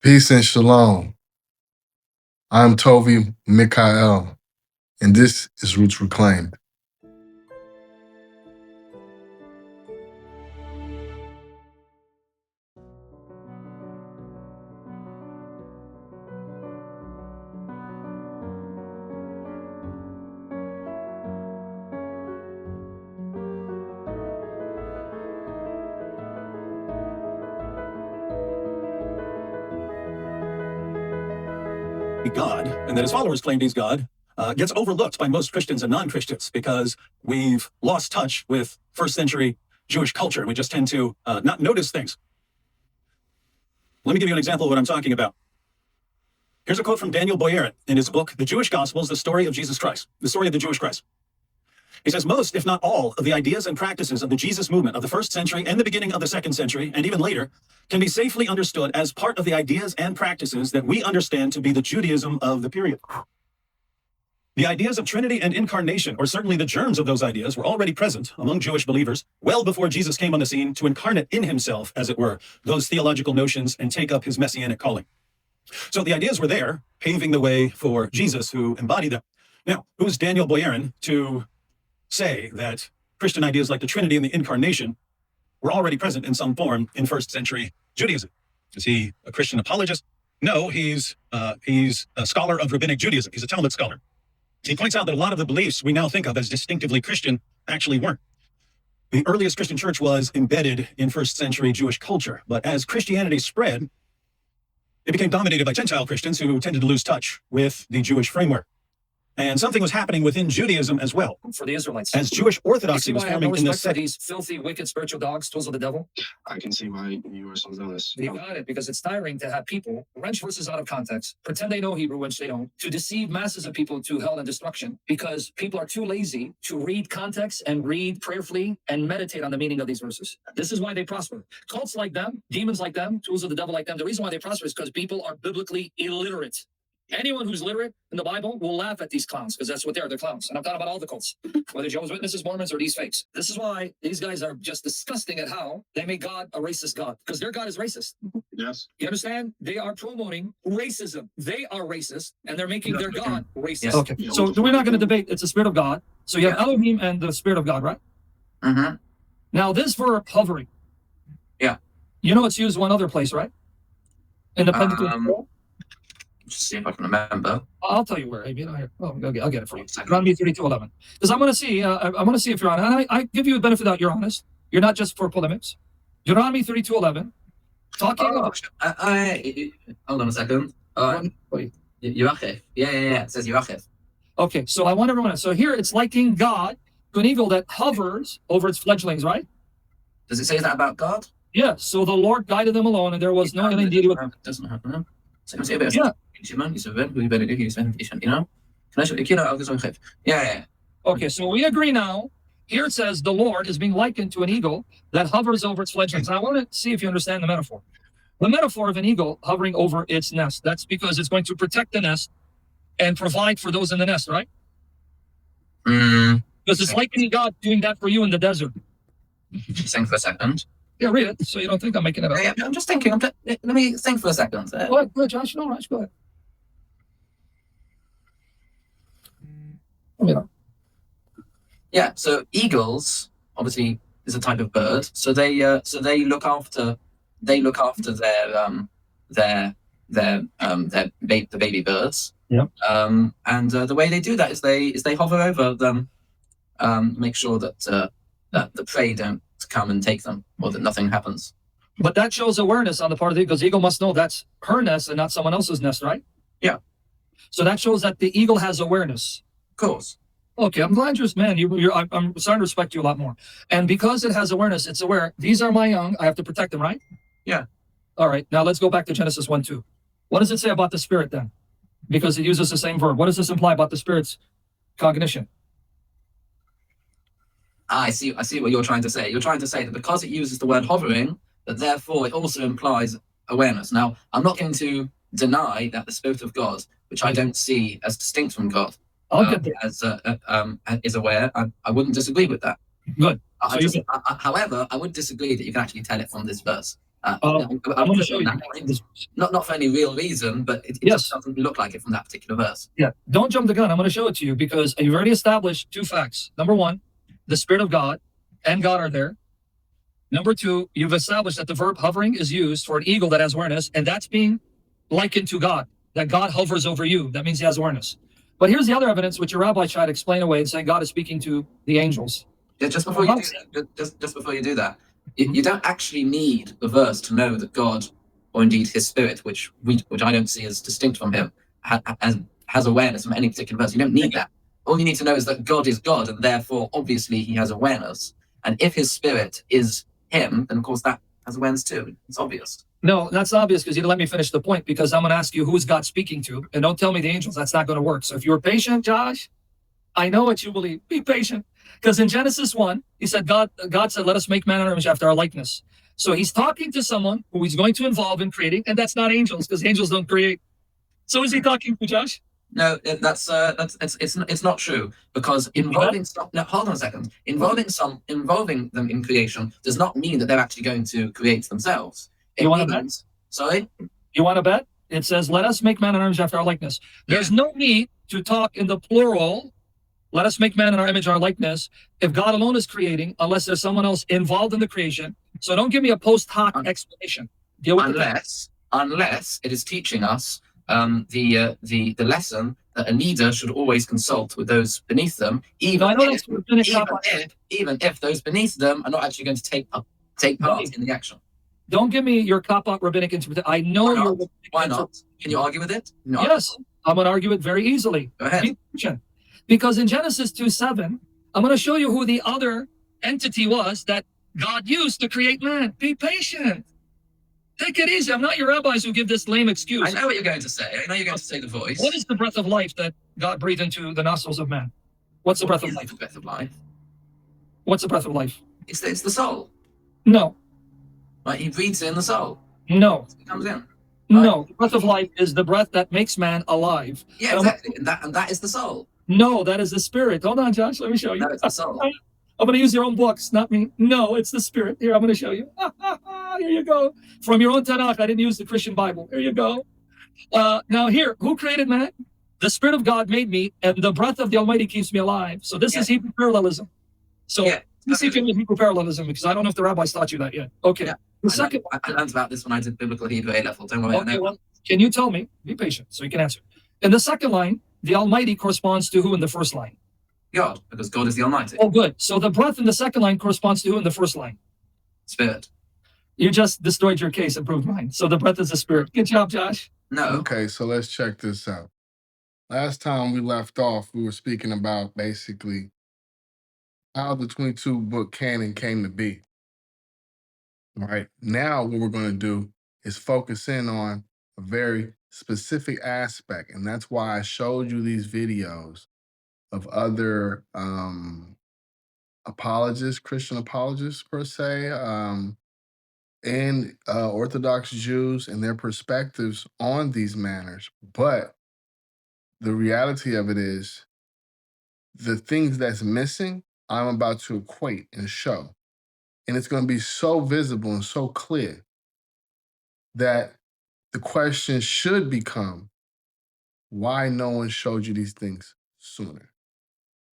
Peace and shalom. I'm Tovi Mikhael, and this is Roots Reclaimed. God, and that his followers claimed he's God, gets overlooked by most Christians and non-Christians because we've lost touch with first century Jewish culture. We just tend to not notice things. Let me give you an example of what I'm talking about. Here's a quote from Daniel Boyarin in his book, The Jewish Gospels, The Story of Jesus Christ, the story of the Jewish Christ. He says, most, if not all, of the ideas and practices of the Jesus movement of the first century and the beginning of the second century, and even later, can be safely understood as part of the ideas and practices that we understand to be the Judaism of the period. The ideas of Trinity and incarnation, or certainly the germs of those ideas, were already present among Jewish believers well before Jesus came on the scene to incarnate in himself, as it were, those theological notions and take up his messianic calling. So the ideas were there, paving the way for Jesus, who embodied them. Now, who's Daniel Boyarin to say that Christian ideas like the Trinity and the incarnation were already present in some form in first century Judaism? Is he a Christian apologist? No, he's a scholar of rabbinic Judaism. He's a Talmud scholar. He points out that a lot of the beliefs we now think of as distinctively Christian actually weren't. The earliest Christian church was embedded in first century Jewish culture, but as Christianity spread, it became dominated by Gentile Christians who tended to lose touch with the Jewish framework. And something was happening within Judaism as well. For the Israelites. As Jewish orthodoxy was forming in this second. These filthy, wicked spiritual dogs, tools of the devil. I can see why you are so zealous. You got it, because it's tiring to have people wrench verses out of context, pretend they know Hebrew, which they don't, to deceive masses of people to hell and destruction, because people are too lazy to read context and read prayerfully and meditate on the meaning of these verses. This is why they prosper. Cults like them, demons like them, tools of the devil like them, the reason why they prosper is because people are biblically illiterate. Anyone who's literate in the Bible will laugh at these clowns, because that's what they are. They're clowns. And I'm talking about all the cults, whether Jehovah's Witnesses, Mormons, or these fakes. This is why these guys are just disgusting at how they make God a racist God, because their God is racist. Yes. You understand? They are promoting racism. They are racist, and they're making their God racist. Yes. Okay, so we're not going to debate. It's the Spirit of God. So you have Elohim and the Spirit of God, right? Mm-hmm. Now, this verb, hovering. Yeah. You know it's used one other place, right? In the Pentateuch. Just see if I can remember. I'll tell you where. I'll get it for you. Deuteronomy 32:11. Because I want to see. I want to see if you're honest. And I give you a benefit that you're honest. You're not just for polemics. Deuteronomy 32:11. Talking about. Hold on a second. Yuachef. Yeah. It says Yuachef. Okay, so I want everyone to. So here it's likening God to an eagle that hovers over its fledglings, right? Does it say that about God? Yeah. So the Lord guided them alone, and there was no alien deity with them. Doesn't happen. Yeah. Yeah. Okay, so we agree now. Here it says the Lord is being likened to an eagle that hovers over its fledglings. And I want to see if you understand the metaphor. The metaphor of an eagle hovering over its nest. That's because it's going to protect the nest and provide for those in the nest, right? Because it's likening God doing that for you in the desert. Think for a second. Yeah, read it, so you don't think I'm making it up. Yeah, I'm just thinking. Let me think for a second. Go ahead, Josh. No rush. Go ahead. Yeah. So eagles, obviously, is a type of bird. So they look after the baby birds. Yeah. And the way they do that is they hover over them, make sure that the prey don't come and take them, or that nothing happens. But that shows awareness on the part of the eagle, because the eagle must know that's her nest and not someone else's nest, right? Yeah. So that shows that the eagle has awareness. Of course. Okay, I'm glad I'm starting to respect you a lot more. And because it has awareness, it's aware. These are my young. I have to protect them, right? Yeah. All right. Now let's go back to Genesis 1:2. What does it say about the spirit then? Because it uses the same verb. What does this imply about the spirit's cognition? I see what you're trying to say. You're trying to say that because it uses the word hovering, that therefore it also implies awareness. Now, I'm not going to deny that the Spirit of God, which I don't see as distinct from God, is aware. I wouldn't disagree with that. Good. However, I would disagree that you can actually tell it from this verse. I'm I'm going to show you. Not for any real reason, but it Yes. just doesn't look like it from that particular verse. Yeah, don't jump the gun. I'm going to show it to you because you've already established two facts. Number one, the Spirit of God and God are there. Number two, you've established that the verb hovering is used for an eagle that has awareness, and that's being likened to God, that God hovers over you. That means he has awareness. But here's the other evidence, which your rabbi tried to explain away and saying God is speaking to the angels. Yeah, just before you do that, you don't actually need the verse to know that God, or indeed his spirit, which I don't see as distinct from him, has awareness from any particular verse. You don't need that. All you need to know is that God is God, and therefore, obviously, he has awareness. And if his spirit is him, then of course that has awareness too. It's obvious. No, that's obvious because you didn't let me finish the point, because I'm going to ask you who is God speaking to, and don't tell me the angels. That's not going to work. So if you're patient, Josh, I know what you believe. Be patient. Because in Genesis 1, he said, God said, let us make man in our image after our likeness. So he's talking to someone who he's going to involve in creating, and that's not angels, because angels don't create. So is he talking to Josh? No, it's not true, because involving some. No, hold on a second. Involving them in creation does not mean that they're actually going to create themselves. You want to bet? Sorry? You want to bet? It says, let us make man in our image after our likeness. There's no need to talk in the plural. Let us make man in our image, our likeness, if God alone is creating, unless there's someone else involved in the creation. So don't give me a post hoc explanation. Deal with unless it is teaching us the lesson that a leader should always consult with those beneath them, even if those beneath them are not actually going to take part in the action. Don't give me your cop-out rabbinic interpretation. I know Why not? Can you argue with it? No. Yes, I'm going to argue it very easily. Go ahead. Because in Genesis 2:7, I'm going to show you who the other entity was that God used to create man. Be patient. Take it easy. I'm not your rabbis who give this lame excuse. I know what you're going to say. I know you're going to say the voice. What is the breath of life that God breathed into the nostrils of man? What's the breath of life? The breath of life. What's the breath of life? It's the soul. No. Right? He breathes in the soul. No. It comes in. Right? No. The breath of life is the breath that makes man alive. Yeah, exactly. And that is the soul. No, that is the spirit. Hold on, Josh. Let me show you. That is the soul. I'm going to use your own books, not me. No, it's the spirit. Here, I'm going to show you. Here you go. From your own Tanakh. I didn't use the Christian Bible. Here you go. Now here, who created man? The Spirit of God made me, and the breath of the Almighty keeps me alive. So this is Hebrew parallelism. So let's see if you know Hebrew parallelism, because I don't know if the rabbis taught you that yet. Okay. Yeah. The second, I learned about this when I did biblical Hebrew A level. Don't worry. okay, well, can you tell me? Be patient so you can answer. In the second line, the Almighty corresponds to who in the first line? God, because God is the Almighty. Oh, good. So the breath in the second line corresponds to who in the first line? Spirit. You just destroyed your case and proved mine. So the breath is the spirit. Good job, Josh. No. Okay, so let's check this out. Last time we left off, we were speaking about basically how the 22 book canon came to be. All right. Now what we're going to do is focus in on a very specific aspect. And that's why I showed you these videos of other apologists, Christian apologists per se, and Orthodox Jews and their perspectives on these matters. But the reality of it is the things that's missing, I'm about to equate and show. And it's going to be so visible and so clear that the question should become, why no one showed you these things sooner?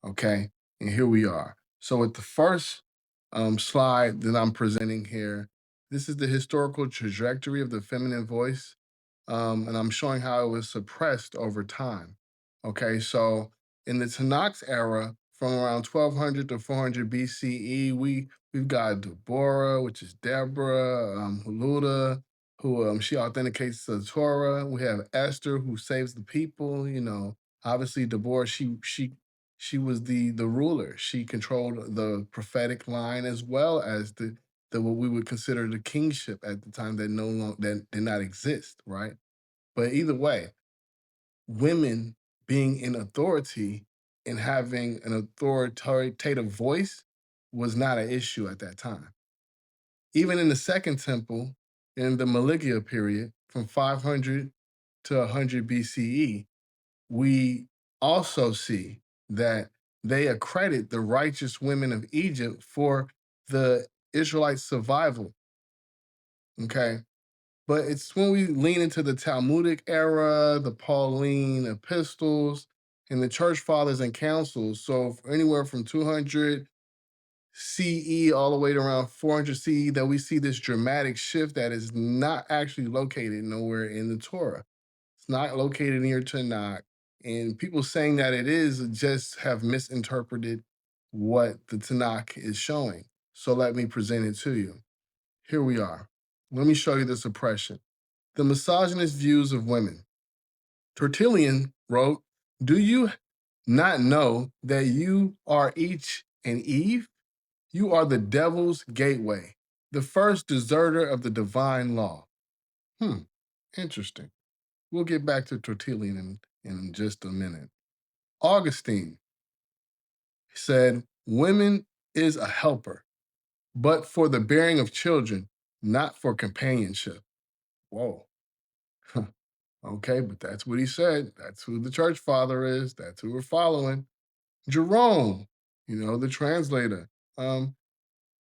Okay, and here we are. So with the first slide that I'm presenting here, this is the historical trajectory of the feminine voice, and I'm showing how it was suppressed over time. Okay, so in the Tanakh era, from around 1200 to 400 BCE, we've got Deborah, which is Deborah, Huluda, who she authenticates the Torah. We have Esther, who saves the people. You know, obviously Deborah, she was the ruler. She controlled the prophetic line as well as the what we would consider the kingship at the time that did not exist, right? But either way, women being in authority and having an authoritative voice was not an issue at that time. Even in the Second Temple, in the Malikia period, from 500 to 100 BCE, we also see that they accredit the righteous women of Egypt for the Israelite survival. Okay. But it's when we lean into the Talmudic era, the Pauline epistles, and the church fathers and councils. So anywhere from 200 CE all the way to around 400 CE, that we see this dramatic shift that is not actually located nowhere in the Torah. It's not located near Tanakh. And people saying that it is just have misinterpreted what the Tanakh is showing. So let me present it to you. Here we are. Let me show you this oppression. The misogynist views of women. Tertullian wrote, "Do you not know that you are each an Eve? You are the devil's gateway, the first deserter of the divine law." Interesting. We'll get back to Tertullian in just a minute. Augustine said, "Women is a helper, but for the bearing of children, not for companionship." Whoa. Okay, but that's what he said. That's who the church father is. That's who we're following. Jerome, the translator. Um,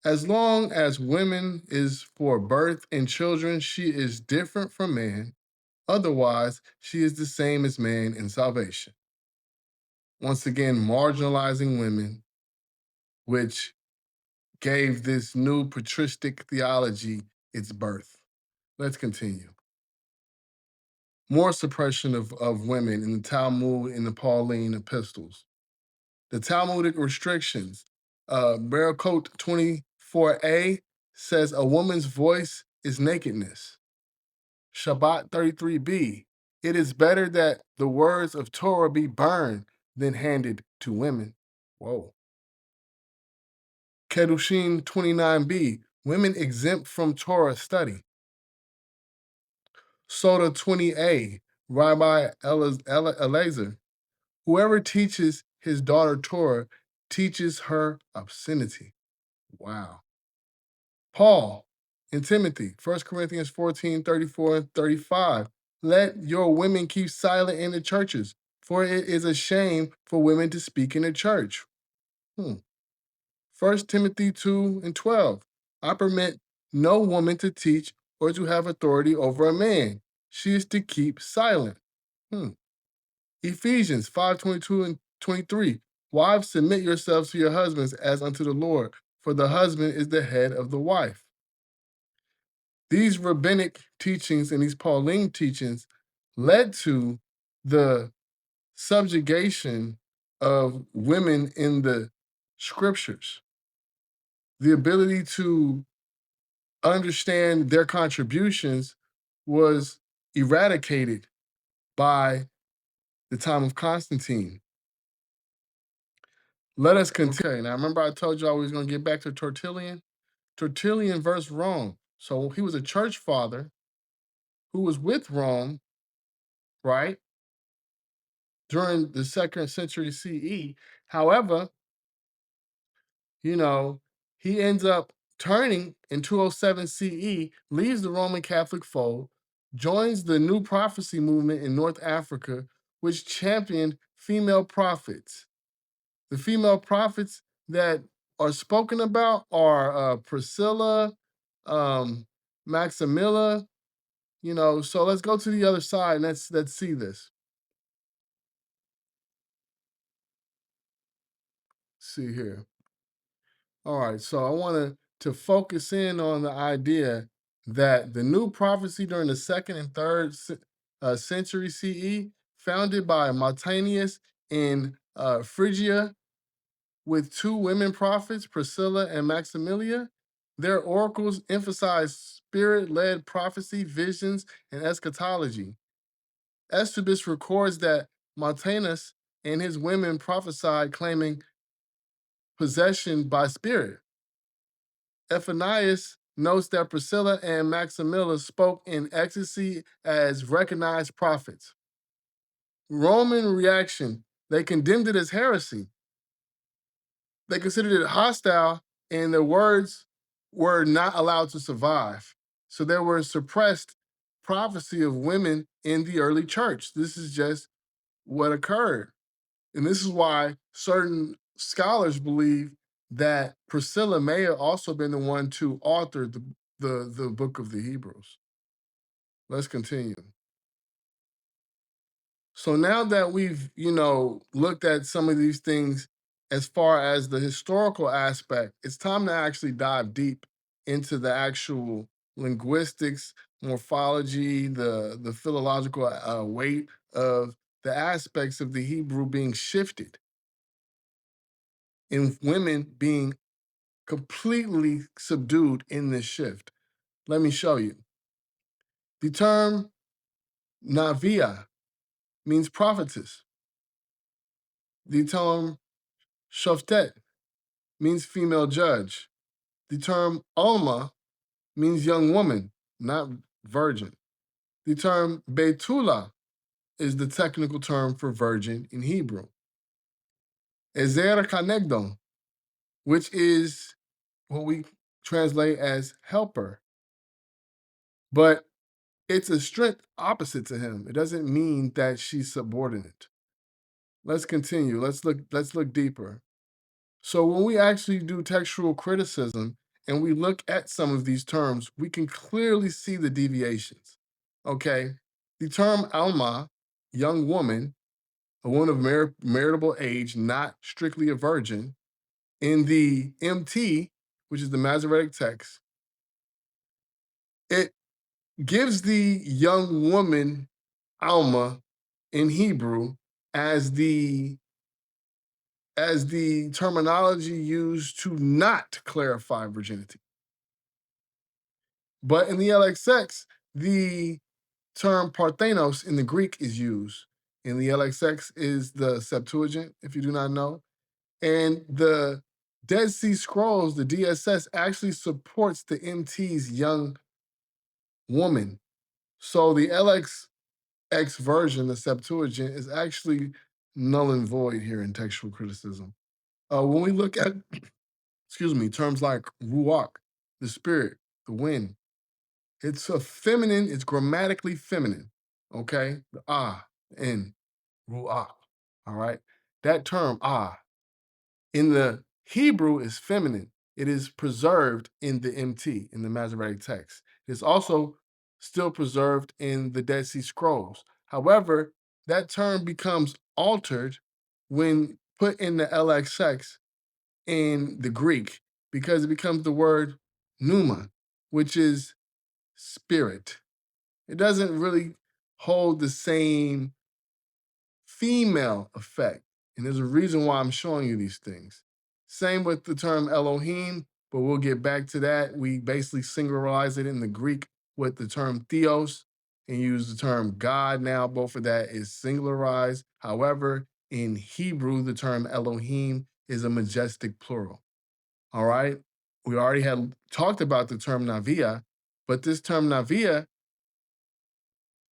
as long as women is for birth and children, she is different from man. Otherwise, she is the same as man in salvation. Once again, marginalizing women, which gave this new patristic theology its birth. Let's continue. More suppression of women in the Talmud and the Pauline epistles. The Talmudic restrictions. Barakot 24a says a woman's voice is nakedness. Shabbat 33b, it is better that the words of Torah be burned than handed to women. Whoa. Kedushin 29b, women exempt from Torah study. Soda 20a, Rabbi Elazar, whoever teaches his daughter Torah teaches her obscenity. Wow. Paul in Timothy, 1 Corinthians 14, 34 and 35. Let your women keep silent in the churches, for it is a shame for women to speak in the church. 1 Timothy 2 and 12. I permit no woman to teach or to have authority over a man. She is to keep silent. Ephesians 5:22 and 23. Wives, submit yourselves to your husbands as unto the Lord, for the husband is the head of the wife. These rabbinic teachings and these Pauline teachings led to the subjugation of women in the scriptures, the ability to understand their contributions was eradicated by the time of Constantine. Let us continue. Okay, now remember I told you I was going to get back to Tertullian? Tertullian versus Rome. So he was a church father who was with Rome, right, during the 2nd century CE. However, he ends up turning in 207 CE, leaves the Roman Catholic fold, joins the New Prophecy movement in North Africa, which championed female prophets. The female prophets that are spoken about are Priscilla, Maximilla, so let's go to the other side and let's see this. See here. All right, so I want to focus in on the idea that the new prophecy during the 2nd and 3rd century CE, founded by Montanus in Phrygia, with 2 women prophets, Priscilla and Maximilia. Their oracles emphasize spirit-led prophecy, visions, and eschatology. Eusebius records that Montanus and his women prophesied claiming possession by spirit. Ephanius notes that Priscilla and Maximilla spoke in ecstasy as recognized prophets. Roman reaction, they condemned it as heresy. They considered it hostile, and their words were not allowed to survive. So there were suppressed prophecy of women in the early church. This is just what occurred. And this is why certain scholars believe that Priscilla may have also been the one to author the book of the Hebrews. Let's continue. So now that we've, looked at some of these things as far as the historical aspect, it's time to actually dive deep into the actual linguistics, morphology, the philological weight of the aspects of the Hebrew being shifted and women being completely subdued in this shift. Let me show you. The term Navia means prophetess. The term Shoftet means female judge. The term Alma means young woman, not virgin. The term Betula is the technical term for virgin in Hebrew. Ezer Kanegdon, which is what we translate as helper, but it's a strength opposite to him. It doesn't mean that she's subordinate. Let's continue. Let's look deeper. So when we actually do textual criticism and we look at some of these terms, we can clearly see the deviations. Okay. The term Alma, young woman, a woman of maritable age, not strictly a virgin, in the MT, which is the Masoretic text, it gives the young woman Alma in Hebrew as the terminology used to not clarify virginity. But in the LXX, the term parthenos in the Greek is used. In the LXX is the Septuagint, if you do not know. And the Dead Sea Scrolls, the DSS, actually supports the MT's young woman. So the LXX version, the Septuagint, is actually null and void here in textual criticism. When we look at, terms like ruach, the spirit, the wind, it's it's grammatically feminine, okay? The in ruach, all right? That term in the Hebrew is feminine. It is preserved in the MT, in the Masoretic text. It's also still preserved in the Dead Sea Scrolls. However, that term becomes altered when put in the LXX in the Greek because it becomes the word pneuma, which is spirit. It doesn't really hold the same female effect. And there's a reason why I'm showing you these things. Same with the term Elohim, but we'll get back to that. We basically singularize it in the Greek with the term theos and use the term God now. Both of that is singularized. However, in Hebrew, the term Elohim is a majestic plural. All right. We already had talked about the term Navia, but this term Navia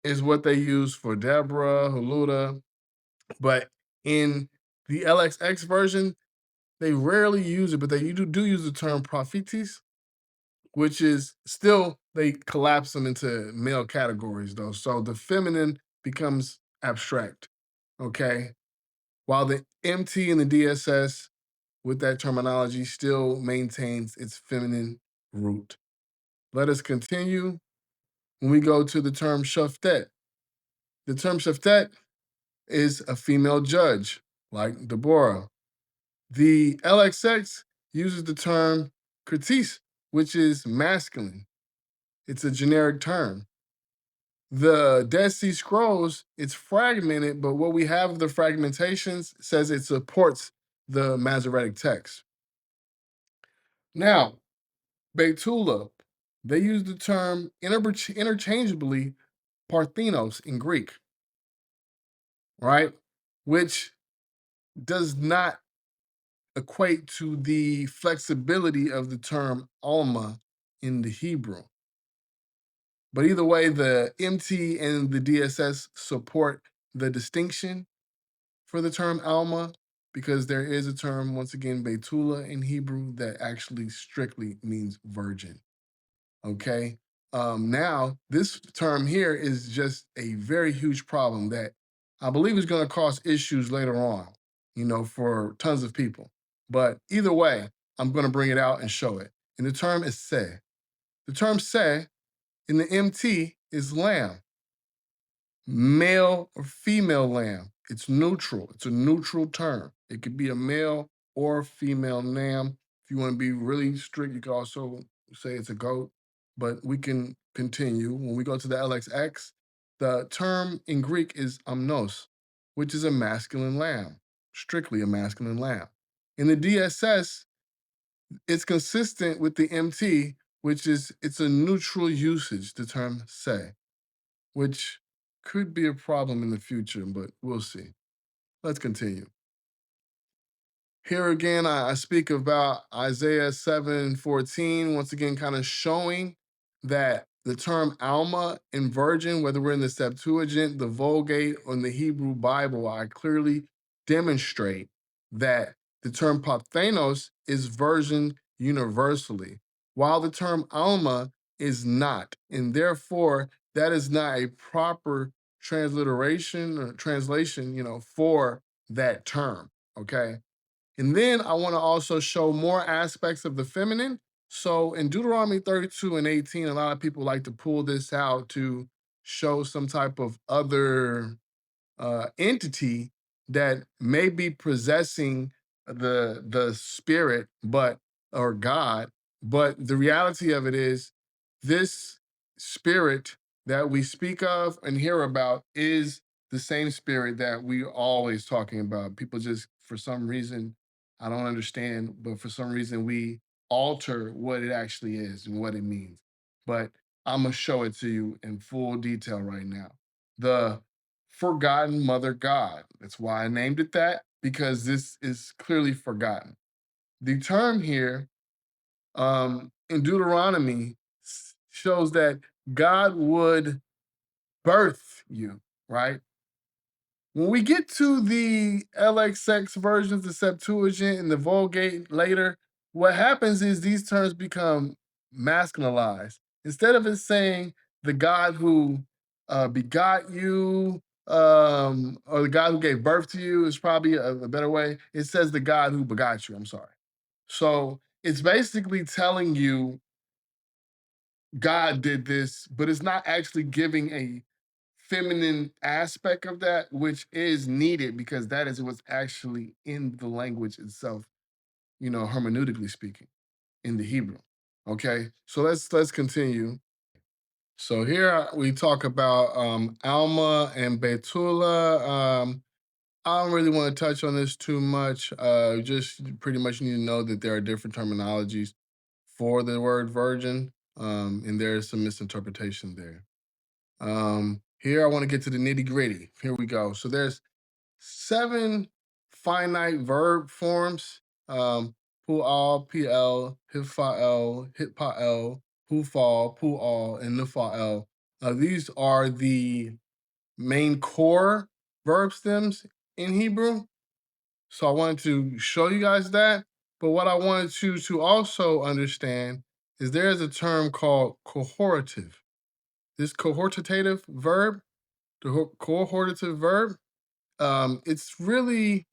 is what they use for Deborah, Huluda. But in the LXX version, they rarely use it, but they do use the term prophetis, which is still, they collapse them into male categories though. So the feminine becomes abstract, okay? While the MT and the DSS with that terminology still maintains its feminine root. Let us continue when we go to the term shoftet. The term shoftet is a female judge, like Deborah. The LXX uses the term kritis, which is masculine. It's a generic term. The Dead Sea Scrolls, it's fragmented, but what we have of the fragmentations says it supports the Masoretic text. Now, Betula, they use the term interchangeably parthenos in Greek, right? Which does not equate to the flexibility of the term Alma in the Hebrew. But either way, the MT and the DSS support the distinction for the term Alma because there is a term, once again, Betula in Hebrew that actually strictly means virgin. Okay. Now, this term here is just a very huge problem that I believe is going to cause issues later on, for tons of people. But either way, I'm going to bring it out and show it. And the term is se. The term se in the MT is lamb, male or female lamb. It's neutral. It's a neutral term. It could be a male or female lamb. If you want to be really strict, you could also say it's a goat, but we can continue. When we go to the LXX, the term in Greek is amnos, which is a masculine lamb, strictly a masculine lamb. In the DSS, it's consistent with the MT, which is it's a neutral usage, the term say, which could be a problem in the future, but we'll see. Let's continue. Here again, I speak about Isaiah 7:14, once again, kind of showing that the term Alma and virgin, whether we're in the Septuagint, the Vulgate, or in the Hebrew Bible, I clearly demonstrate that the term Parthenos is virgin universally, while the term Alma is not. And therefore, that is not a proper transliteration or translation, for that term. Okay. And then I want to also show more aspects of the feminine. So in Deuteronomy 32 and 18, a lot of people like to pull this out to show some type of other entity that may be possessing the spirit, but or God. But the reality of it is, this spirit that we speak of and hear about is the same spirit that we are always talking about. People just, for some reason, I don't understand, but for some reason we alter what it actually is and what it means. But I'm gonna show it to you in full detail right now. The forgotten mother god. That's why I named it that, because this is clearly forgotten. The term here in Deuteronomy shows that God would birth you, right? When we get to the LXX versions, the Septuagint and the Vulgate later, what happens is these terms become masculinized. Instead of it saying the God who begot you, or the God who gave birth to you is probably a better way. It says the God who begot you. I'm sorry. So it's basically telling you God did this, but it's not actually giving a feminine aspect of that, which is needed because that is what's actually in the language itself, hermeneutically speaking, in the Hebrew. Okay, so let's continue. So here we talk about Alma and Betula. I don't really want to touch on this too much. Just pretty much need to know that there are different terminologies for the word virgin, and there's some misinterpretation there. Here I want to get to the nitty gritty. Here we go. So there's 7 finite verb forms. Pu'al, PL, Hifa'el, Hitpa'el, Pufal, Pu'al, and Nufa'el. These are the main core verb stems in Hebrew. So I wanted to show you guys that. But what I wanted you to also understand is there's a term called cohortative. This cohortative verb, the cohortative verb, it's really,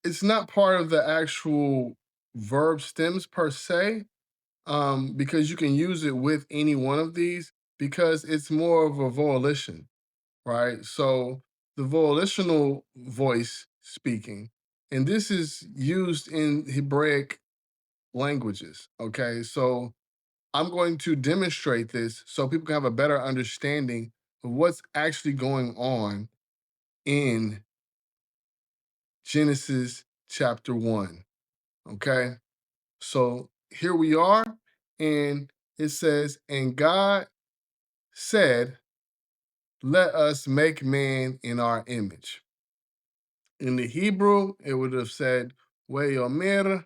it's not part of the actual verb stems per se, because you can use it with any one of these because it's more of a volition, right? So the volitional voice speaking, and this is used in Hebraic languages, okay? So I'm going to demonstrate this so people can have a better understanding of what's actually going on in Genesis chapter 1. Okay. So here we are, and it says, and God said, let us make man in our image. In the Hebrew, it would have said, Weyomer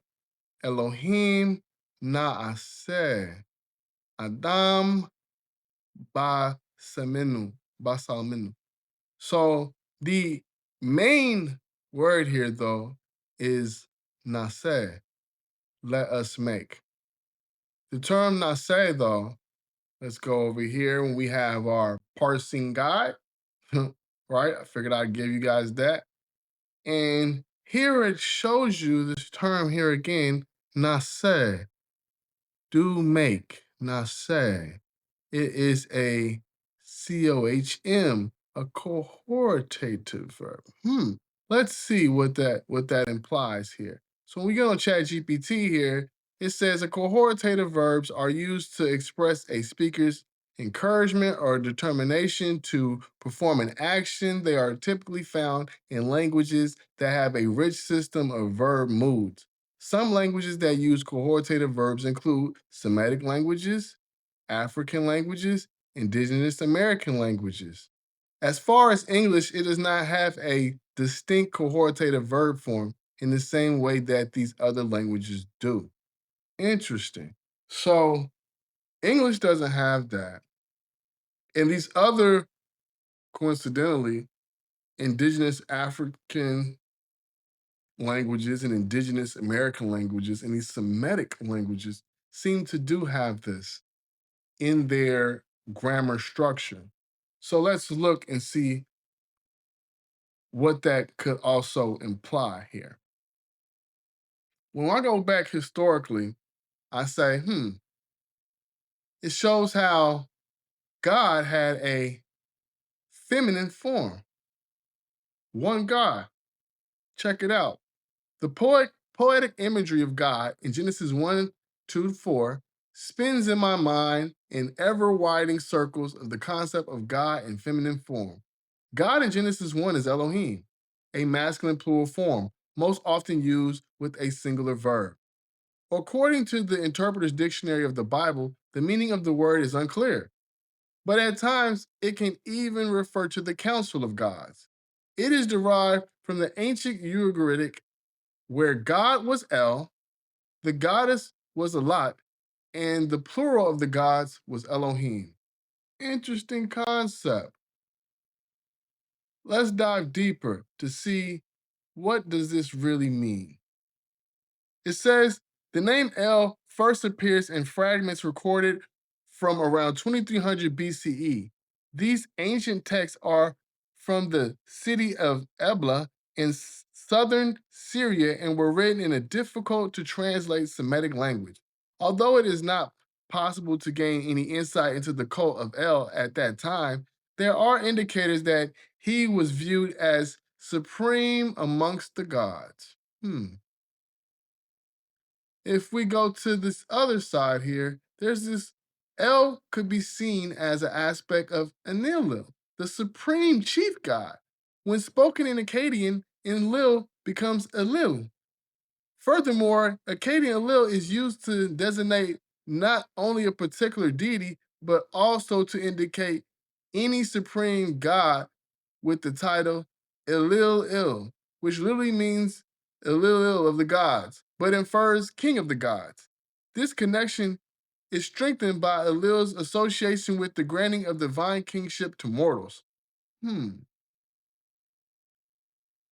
Elohim Naaseh Adam Basalmenu. So the main word here, though, is naseh, let us make. The term naseh, though, let's go over here when we have our parsing guide, right? I figured I'd give you guys that. And here it shows you this term here again, naseh. do make, nase. It is a COHM, a cohortative verb. Let's see what that implies here. So when we go on ChatGPT here, it says a cohortative verbs are used to express a speaker's encouragement or determination to perform an action. They are typically found in languages that have a rich system of verb moods. Some languages that use cohortative verbs include Semitic languages, African languages, Indigenous American languages. As far as English, it does not have a distinct cohortative verb form in the same way that these other languages do. Interesting. So, English doesn't have that. And these other, coincidentally, Indigenous African languages and Indigenous American languages and these Semitic languages seem to do have this in their grammar structure. So let's look and see what that could also imply here. When I go back historically, I say, it shows how God had a feminine form, one God. Check it out. The poetic imagery of God in Genesis 1, 2, 4 spins in my mind in ever widening circles of the concept of God in feminine form. God in Genesis 1 is Elohim, a masculine plural form, most often used with a singular verb. According to the Interpreter's Dictionary of the Bible, the meaning of the word is unclear, but at times it can even refer to the council of gods. It is derived from the ancient Ugaritic, where God was El, the goddess was Alat, and the plural of the gods was Elohim. Interesting concept. Let's dive deeper to see what does this really mean. It says the name El first appears in fragments recorded from around 2300 BCE. These ancient texts are from the city of Ebla in southern Syria and were written in a difficult to translate Semitic language. Although it is not possible to gain any insight into the cult of El at that time, there are indicators that he was viewed as supreme amongst the gods. If we go to this other side here, there's this El could be seen as an aspect of Enlil, the supreme chief god. When spoken in Akkadian, Enlil becomes Elil. Furthermore, Akkadian Elil is used to designate not only a particular deity, but also to indicate any supreme god with the title Elil Il, which literally means Elil Il of the gods, but infers king of the gods. This connection is strengthened by Elil's association with the granting of divine kingship to mortals.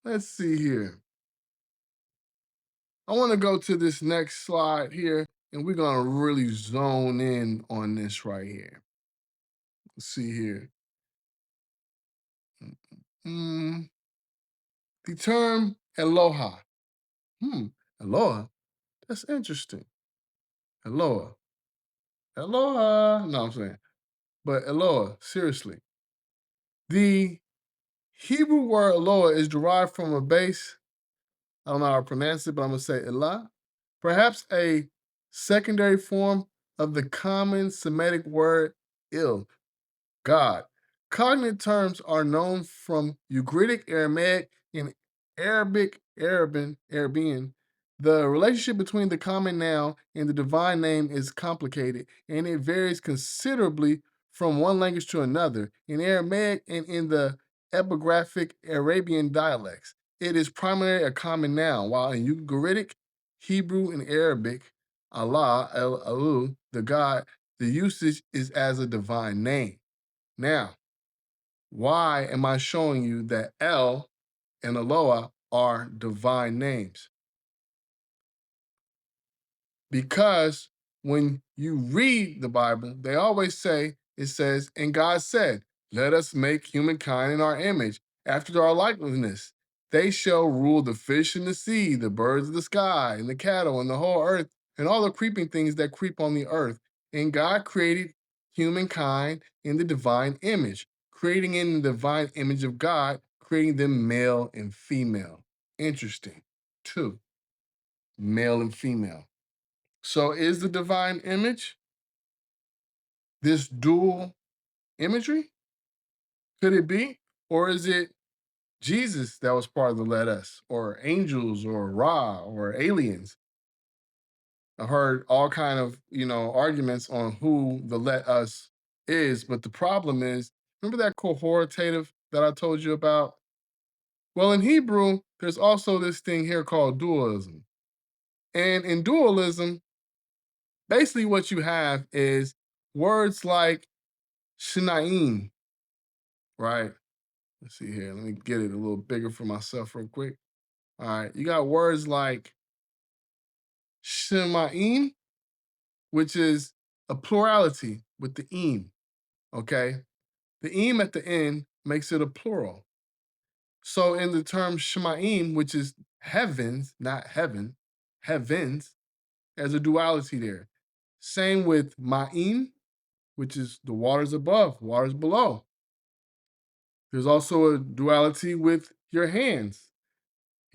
Let's see here. I want to go to this next slide here, and we're going to really zone in on this right here. Let's see here. Mm, the term aloha. Aloha? That's interesting. Aloha. Aloha. No, I'm saying. But aloha, seriously. The Hebrew word aloha is derived from a base, I don't know how to pronounce it, but I'm going to say elah, perhaps a secondary form of the common Semitic word il, God. Cognate terms are known from Ugaritic Aramaic and Arabian. The relationship between the common noun and the divine name is complicated, and it varies considerably from one language to another. In Aramaic and in the epigraphic Arabian dialects, it is primarily a common noun, while in Ugaritic, Hebrew, and Arabic, Allah, El-Alu, the God, the usage is as a divine name. Now, why am I showing you that El and Eloah are divine names? Because when you read the Bible, they always say, it says, and God said, let us make humankind in our image, after our likeness. They shall rule the fish in the sea, the birds of the sky, and the cattle, and the whole earth, and all the creeping things that creep on the earth. And God created humankind in the divine image, creating in the divine image of God, creating them male and female. Interesting. Two, male and female. So is the divine image this dual imagery? Could it be? Or is it Jesus that was part of the let us, or angels, or Ra, or aliens? I heard all kind of, arguments on who the let us is, but the problem is, remember that cohortative that I told you about? Well, in Hebrew, there's also this thing here called dualism. And in dualism, basically what you have is words like shinaim, right? Let's see here. Let me get it a little bigger for myself real quick. All right. You got words like shemaim, which is a plurality with the im. Okay. The im at the end makes it a plural. So in the term shemaim, which is heavens, not heaven, heavens, there's a duality there. Same with ma'im, which is the waters above, waters below. There's also a duality with your hands,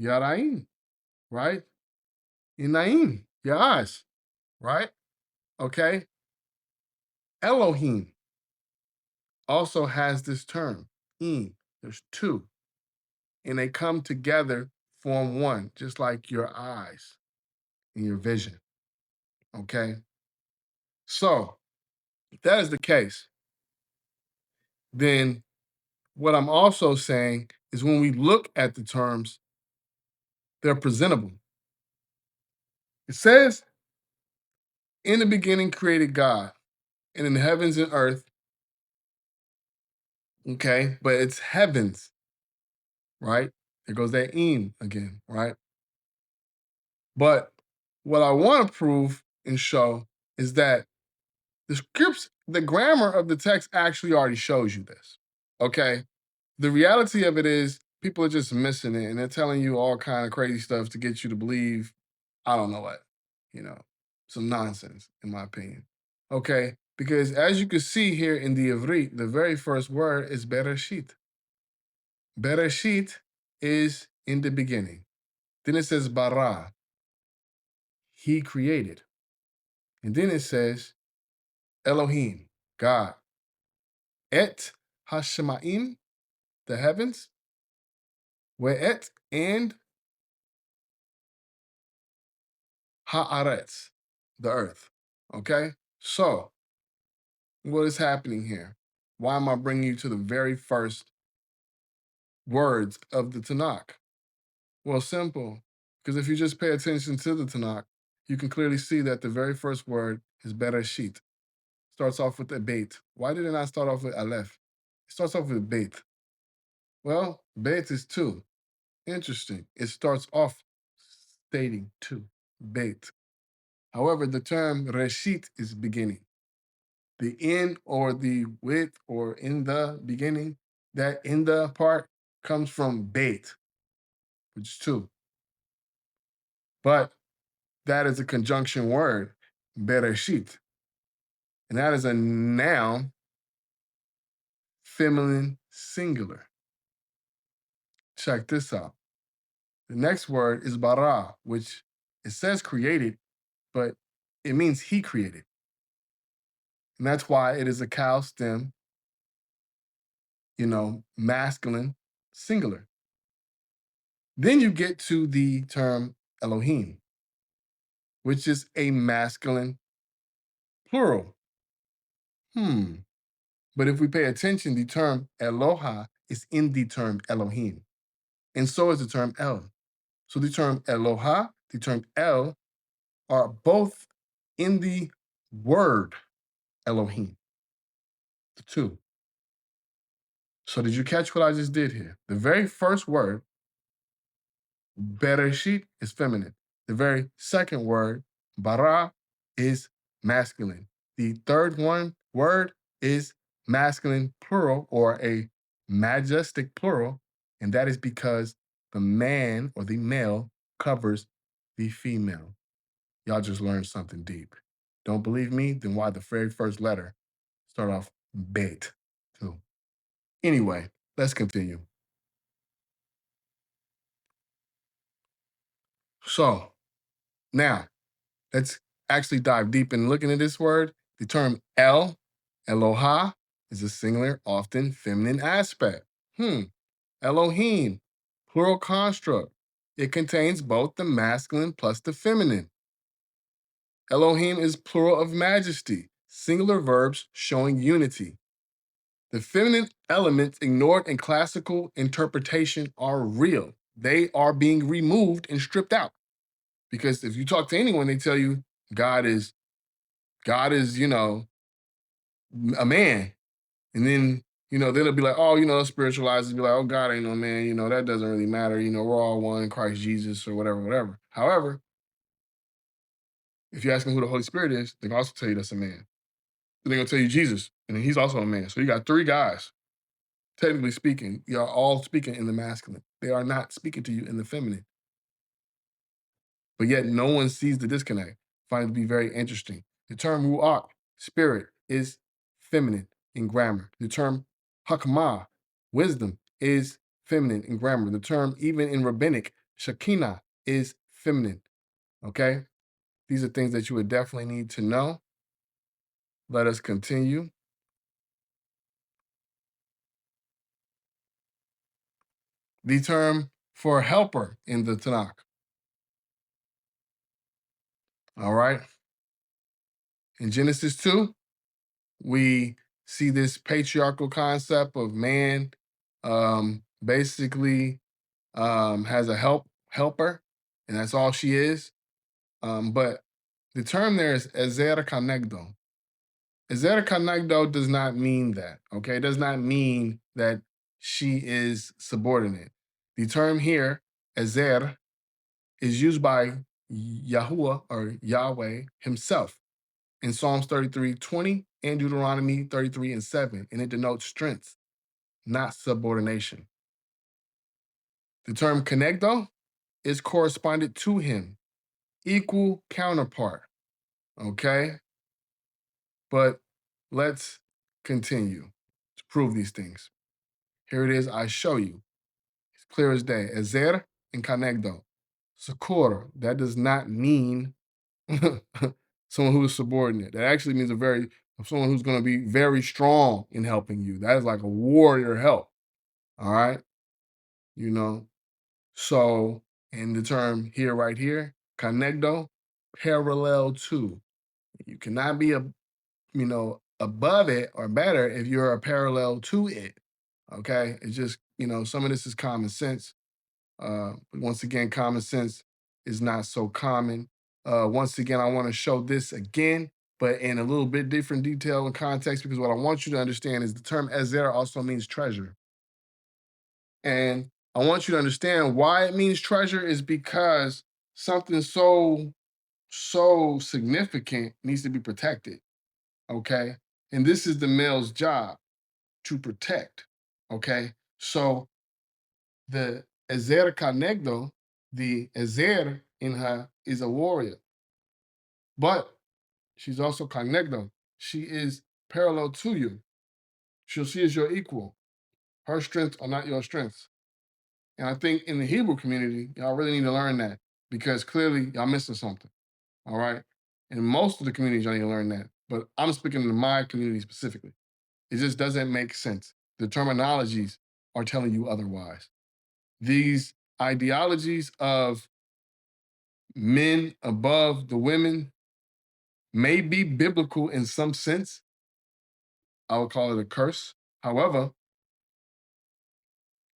yara'im, right? Inaim, your eyes, right? Okay. Elohim also has this term, im. There's two, and they come together, form one, just like your eyes and your vision. Okay. So if that is the case, then what I'm also saying is when we look at the terms, they're presentable. It says, in the beginning created God, and in the heavens and earth, okay, but it's heavens, right? There goes that in again, right? But what I want to prove and show is that the grammar of the text actually already shows you this, okay? The reality of it is people are just missing it and they're telling you all kind of crazy stuff to get you to believe, I don't know what, you know, some nonsense, in my opinion. Okay? Because as you can see here in the Ivrit, the very first word is Bereshit. Bereshit is in the beginning. Then it says bara, he created. And then it says Elohim, God. Et Hashemaim, the heavens. We'et, and Haaretz, the earth. Okay? So, what is happening here? Why am I bringing you to the very first words of the Tanakh? Well, simple. Because if you just pay attention to the Tanakh, you can clearly see that the very first word is Bereshit. Starts off with a beit. Why did it not start off with Aleph? It starts off with beit. Well, beit is two. Interesting. It starts off stating two. Beit. However, the term Reshit is beginning. The in or the with or in the beginning, that in the part comes from beit, which is two. But that is a conjunction word, bereshit. And that is a noun, feminine singular. Check this out. The next word is bara, which it says created, but it means he created. And that's why it is a cow stem, masculine singular. Then you get to the term Elohim, which is a masculine plural. But if we pay attention, the term Eloha is in the term Elohim. And so is the term El. So the term Eloha, the term El, are both in the word Elohim. The two. So did you catch what I just did here? The very first word, Bereshit, is feminine. The very second word, Bara, is masculine. The third word is masculine plural or a majestic plural, and that is because the man or the male covers the female. y'all just learned something deep. Don't believe me? Then why the very first letter start off bet too? Anyway, let's continue. So now let's actually dive deep in looking at this word. The term Eloha, is a singular, often feminine aspect. Elohim, plural construct. It contains both the masculine plus the feminine. Elohim is plural of majesty, singular verbs showing unity. The feminine elements ignored in classical interpretation are real. They are being removed and stripped out. Because if you talk to anyone, they tell you God is, a man. And then they'll be like, oh, spiritualize and be like, oh, God ain't no man, that doesn't really matter. We're all one in Christ Jesus or whatever, whatever. However, if you ask them who the Holy Spirit is, they're gonna also tell you that's a man. They're gonna tell you Jesus, and he's also a man. So you got three guys, technically speaking, you're all speaking in the masculine. They are not speaking to you in the feminine. But yet no one sees the disconnect. I find it to be very interesting. The term ruach, spirit, is feminine in grammar. The term hakmah, wisdom, is feminine in grammar. The term, even in rabbinic, shekinah, is feminine. Okay? These are things that you would definitely need to know. Let us continue. The term for helper in the Tanakh. All right? In Genesis 2, we see this patriarchal concept of man basically has a helper, and that's all she is. But the term there is ezer kanegdo. Ezer kanegdo does not mean that, okay? It does not mean that she is subordinate. The term here, ezer, is used by Yahuwah or Yahweh himself in Psalms 33:20 and Deuteronomy 33:7, and it denotes strength, not subordination. The term conegdo is corresponded to him, equal counterpart, okay? But let's continue to prove these things. Here it is, I show you. It's clear as day. Ezer and conegdo. Sakor, that does not mean someone who is subordinate. That actually means someone who's going to be very strong in helping you. That is like a warrior help. All right. You know. So in the term here, right here, conegdo, parallel to. You cannot be above it or better if you're a parallel to it. Okay. It's just, some of this is common sense. But once again, common sense is not so common. Once again, I want to show this again, but in a little bit different detail and context, because what I want you to understand is the term ezer also means treasure. And I want you to understand why it means treasure is because something so significant needs to be protected. Okay. And this is the male's job to protect. Okay. So the Ezer Kanegdo, the Ezer in her is a warrior, but she's also Kanegdo. She is parallel to you. She is your equal. Her strengths are not your strengths. And I think in the Hebrew community, y'all really need to learn that because clearly y'all missing something. All right. In most of the communities, y'all need to learn that. But I'm speaking to my community specifically. It just doesn't make sense. The terminologies are telling you otherwise. These ideologies of men above the women may be biblical in some sense. I would call it a curse. However,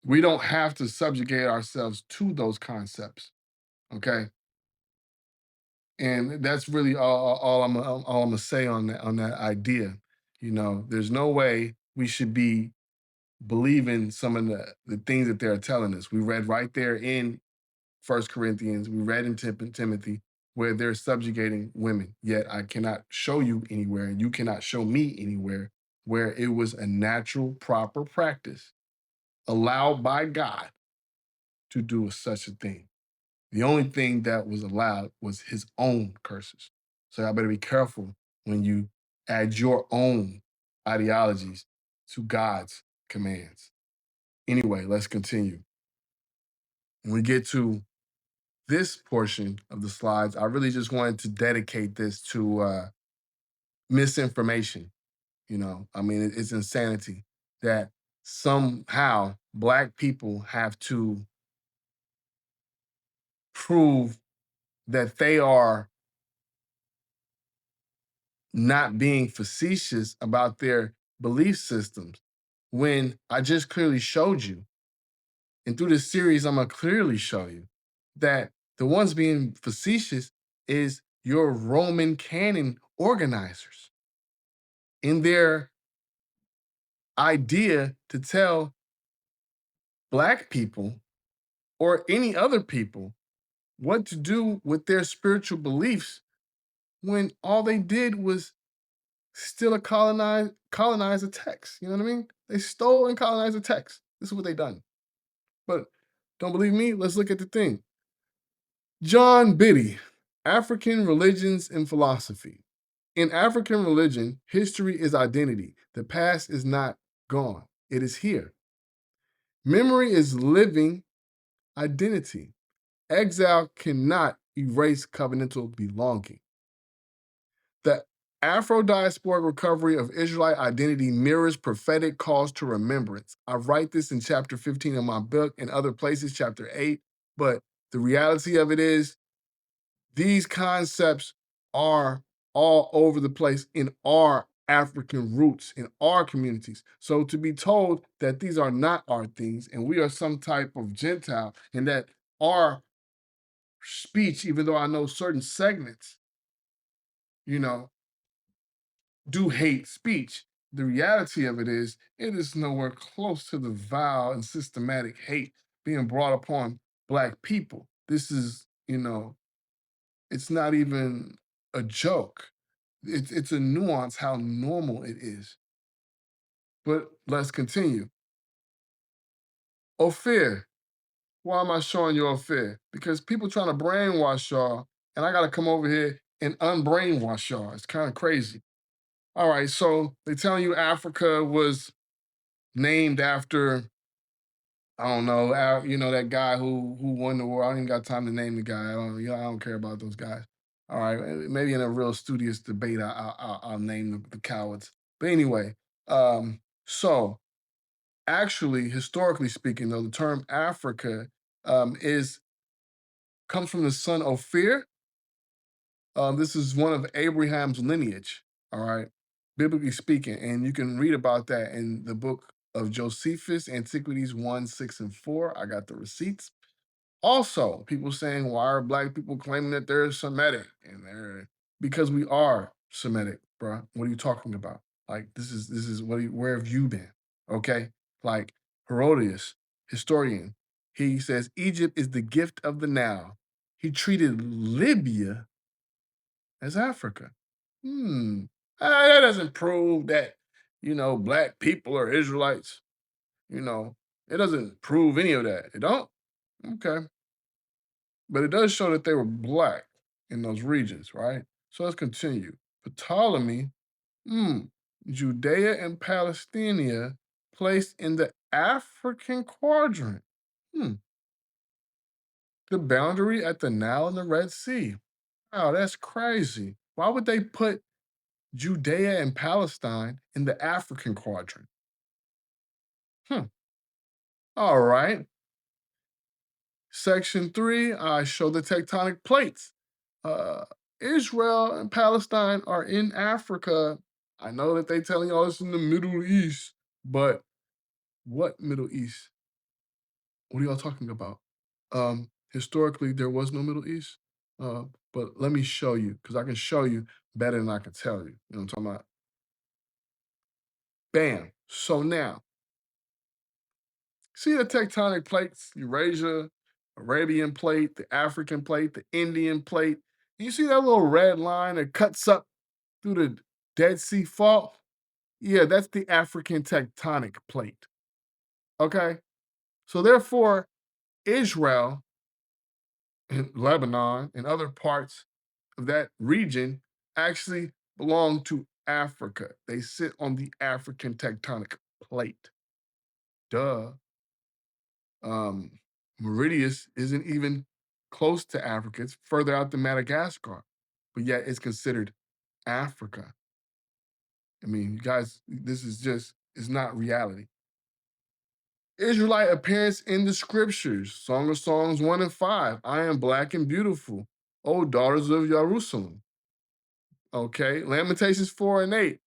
we don't have to subjugate ourselves to those concepts. Okay. And that's really all I'm gonna say on that idea. There's no way we should be believing some of the things that they're telling us. We read right there in First Corinthians, we read in Timothy, where they're subjugating women. Yet I cannot show you anywhere, and you cannot show me anywhere where it was a natural, proper practice allowed by God to do such a thing. The only thing that was allowed was his own curses. So I better be careful when you add your own ideologies to God's commands. Anyway, let's continue. When we get to this portion of the slides, I really just wanted to dedicate this to misinformation. I mean, it's insanity that somehow Black people have to prove that they are not being facetious about their belief systems when I just clearly showed you. And through this series, I'm going to clearly show you that the ones being facetious is your Roman canon organizers in their idea to tell Black people or any other people what to do with their spiritual beliefs when all they did was steal a colonize a text. You know what I mean? They stole and colonized a text. This is what they done. But don't believe me? Let's look at the thing. John Biddy, African Religions and Philosophy. In African religion, history is identity. The past is not gone. It is here. Memory is living identity. Exile cannot erase covenantal belonging. The Afro-diasporic recovery of Israelite identity mirrors prophetic calls to remembrance. I write this in chapter 15 of my book and other places, chapter 8. But the reality of it is, these concepts are all over the place in our African roots, in our communities. So to be told that these are not our things and we are some type of Gentile and that our speech, even though I know certain segments, you know, do hate speech. The reality of it is nowhere close to the vile and systematic hate being brought upon Black people. This is, it's not even a joke. It's a nuance how normal it is. But let's continue. Ophir. Why am I showing you Ophir? Because people trying to brainwash y'all, and I gotta come over here and unbrainwash y'all. It's kind of crazy. All right, so they telling you Africa was named after, I don't know, that guy who won the war. I don't even got time to name the guy. I don't care about those guys. All right, maybe in a real studious debate, I'll name the cowards. But anyway, so actually, historically speaking, though, the term Africa is comes from the son Ophir. This is one of Abraham's lineage, all right, biblically speaking. And you can read about that in the book of Josephus, Antiquities 1, 6, and 4. I got the receipts. Also, people saying, why are Black people claiming that they're Semitic? And they're because we are Semitic, bro. What are you talking about? Like, this is where have you been? Okay. Like Herodias, historian, he says Egypt is the gift of the Nile. He treated Libya as Africa. That doesn't prove that, Black people are Israelites. You know, it doesn't prove any of that. It don't? Okay. But it does show that they were Black in those regions, right? So let's continue. Ptolemy, Judea and Palestina placed in the African quadrant. The boundary at the Nile and the Red Sea. Wow, that's crazy. Why would they put Judea and Palestine in the African quadrant? All right. Section 3, I show the tectonic plates. Uh, Israel and Palestine are in Africa. I know that they telling y'all it's in the Middle East, but what Middle East? What are y'all talking about? Historically, there was no Middle East. But let me show you, because I can show you better than I can tell you. You know what I'm talking about? Bam. So now, see the tectonic plates, Eurasia, Arabian plate, the African plate, the Indian plate. You see that little red line that cuts up through the Dead Sea Fault? Yeah, that's the African tectonic plate. Okay? So therefore, Israel in Lebanon and other parts of that region actually belong to Africa. They sit on the African tectonic plate. Duh. Um, Mauritius isn't even close to Africa. It's further out than Madagascar, but yet it's considered Africa. I mean, you guys, this is just, it's not reality. Israelite appearance in the scriptures. Song of Songs 1 and 5. I am black and beautiful. O daughters of Jerusalem. Okay. Lamentations 4 and 8.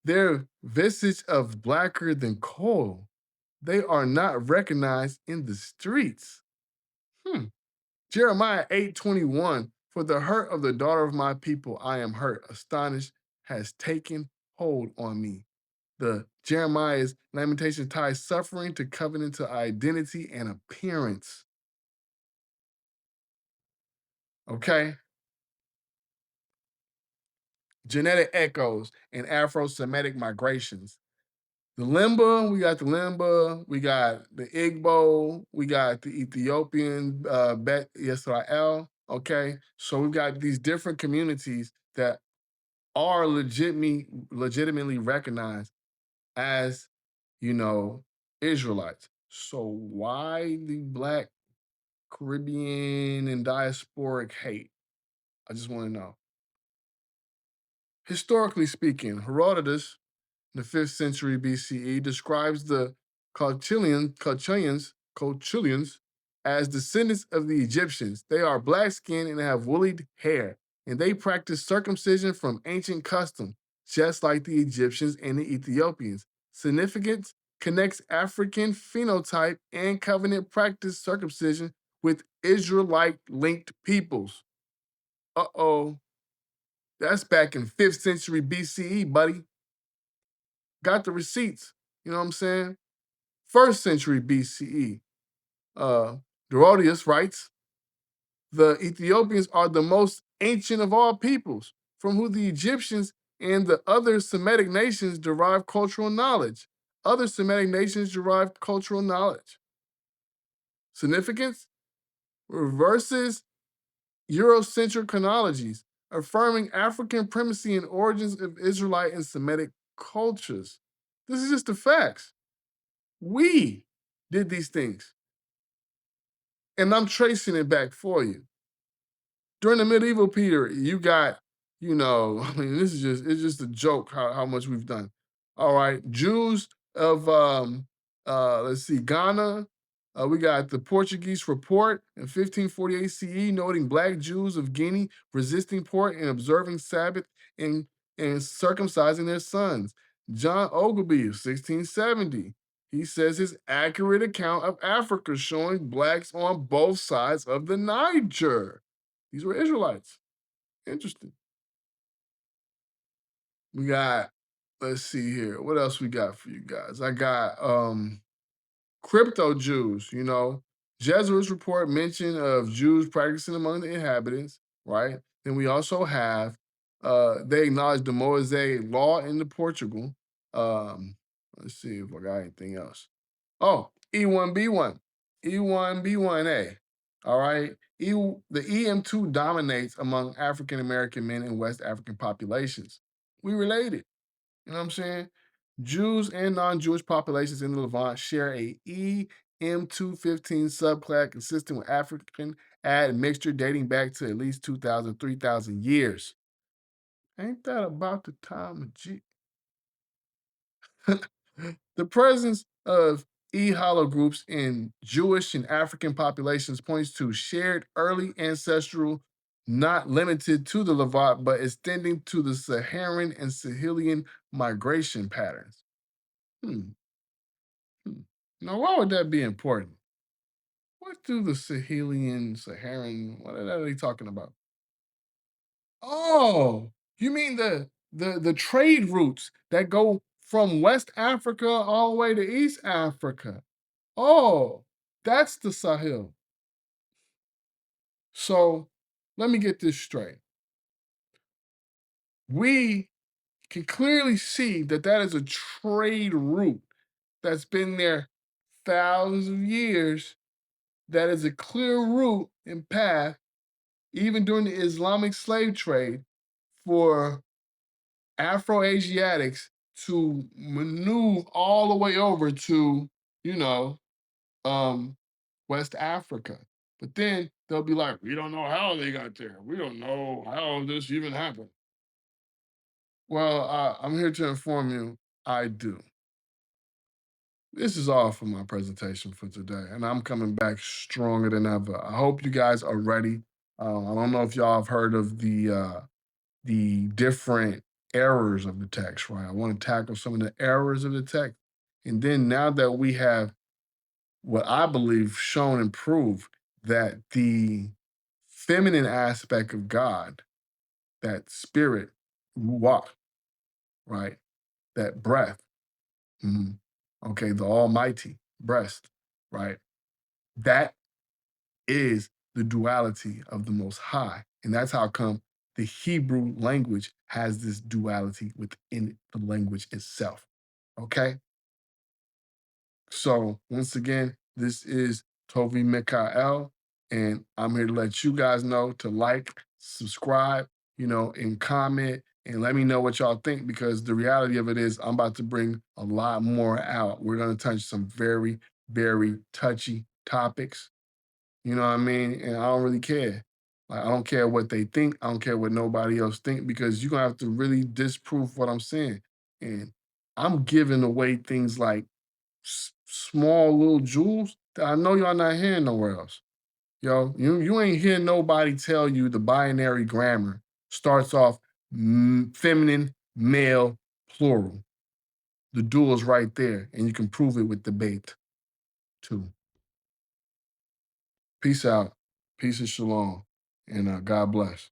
Their visage of blacker than coal. They are not recognized in the streets. Jeremiah 8:21. For the hurt of the daughter of my people, I am hurt. Astonished has taken hold on me. The Jeremiah's lamentation ties suffering to covenant to identity and appearance. Okay? Genetic echoes and Afro-Semitic migrations. The Limba, we got the Limba, we got the Igbo, we got the Ethiopian Bet Israel. Okay, so we've got these different communities that are legitimately recognized as, you know, Israelites. So why the Black Caribbean and diasporic hate? I just want to know. Historically speaking, Herodotus in the 5th century BCE describes the Colchilians as descendants of the Egyptians. They are black skinned and have woolly hair, and they practice circumcision from ancient custom, just like the Egyptians and the Ethiopians. Significance connects African phenotype and covenant practice circumcision with Israelite linked peoples. Uh-oh, that's back in 5th century BCE, buddy. Got the receipts. You know what I'm saying? 1st century BCE. Herodotus writes, the Ethiopians are the most ancient of all peoples, from whom the Egyptians and the other Semitic nations derive cultural knowledge. Other Semitic nations derive cultural knowledge. Significance reverses Eurocentric chronologies, affirming African primacy and origins of Israelite and Semitic cultures. This is just the facts. We did these things. And I'm tracing it back for you. During the medieval period, you got, I mean, it's just a joke how much we've done. All right. Jews of let's see, Ghana. We got the Portuguese report in 1548 CE, noting Black Jews of Guinea resisting pork and observing Sabbath and circumcising their sons. John Ogilvy of 1670. He says his accurate account of Africa showing blacks on both sides of the Niger. These were Israelites. Interesting. We got, let's see here. What else we got for you guys? I got crypto Jews, Jesuits report mention of Jews practicing among the inhabitants, right? Then we also have they acknowledge the Mosaic law in the Portugal. Let's see if I got anything else. Oh, E1B1, E1B1A. All right. The EM2 dominates among African American men and West African populations. We related. You know what I'm saying? Jews and non-Jewish populations in the Levant share a EM215 subclass consistent with African admixture dating back to at least 2,000, 3,000 years. Ain't that about the time of G? The presence of haplogroups in Jewish and African populations points to shared early ancestral, not limited to the Levant, but extending to the Saharan and Sahelian migration patterns. Hmm. Now, why would that be important? What do the Saharan, what are they talking about? Oh, you mean the trade routes that go from West Africa all the way to East Africa? Oh, that's the Sahel. So let me get this straight. We can clearly see that that is a trade route that's been there thousands of years. That is a clear route and path, even during the Islamic slave trade, for Afro-Asiatics to maneuver all the way over to, you know, um, West Africa. But then they'll be like, we don't know how they got there. We don't know how this even happened. Well, I'm here to inform you, I do. This is all for my presentation for today, and I'm coming back stronger than ever. I hope you guys are ready. I don't know if y'all have heard of the different errors of the text, right? I want to tackle some of the errors of the text, and then now that we have what I believe shown and proved that the feminine aspect of God, that spirit, ruach, right? That breath, mhm, okay, the almighty breast, right? That is the duality of the most high. And that's how come the Hebrew language has this duality within the language itself. Okay? So once again, this is Tovi Mikael, and I'm here to let you guys know to like, subscribe, and comment, and let me know what y'all think, because the reality of it is I'm about to bring a lot more out. We're going to touch some very, very touchy topics. You know what I mean? And I don't really care. Like, I don't care what they think. I don't care what nobody else think, because you're gonna have to really disprove what I'm saying. And I'm giving away things like small little jewels that I know y'all not hearing nowhere else. Yo, you ain't hear nobody tell you the binary grammar starts off feminine, male, plural. The dual is right there, and you can prove it with debate too. Peace out. Peace and shalom. And God bless.